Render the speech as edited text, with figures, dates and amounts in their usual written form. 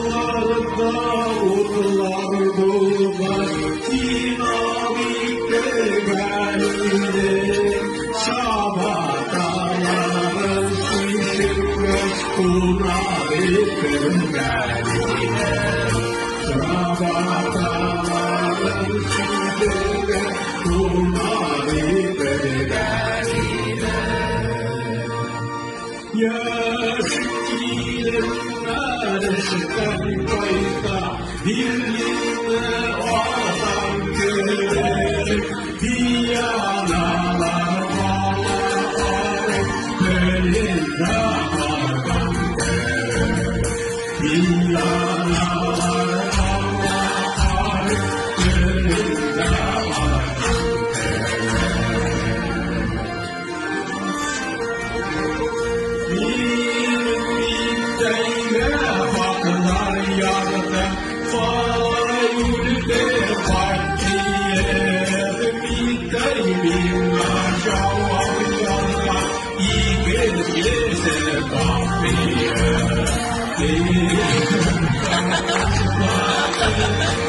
Kırlıklarda utlar bulmaz, dinamikte geldi. Şabataların şişirmez, kunarikten geldi. Şabataların şişirmez, kunarikten geldi. Yaşkilenler kayda birliğine adam görer. Diyanalar bağlar, belinde adam görer. Diyanalar bağlar, belinde adam Thank you.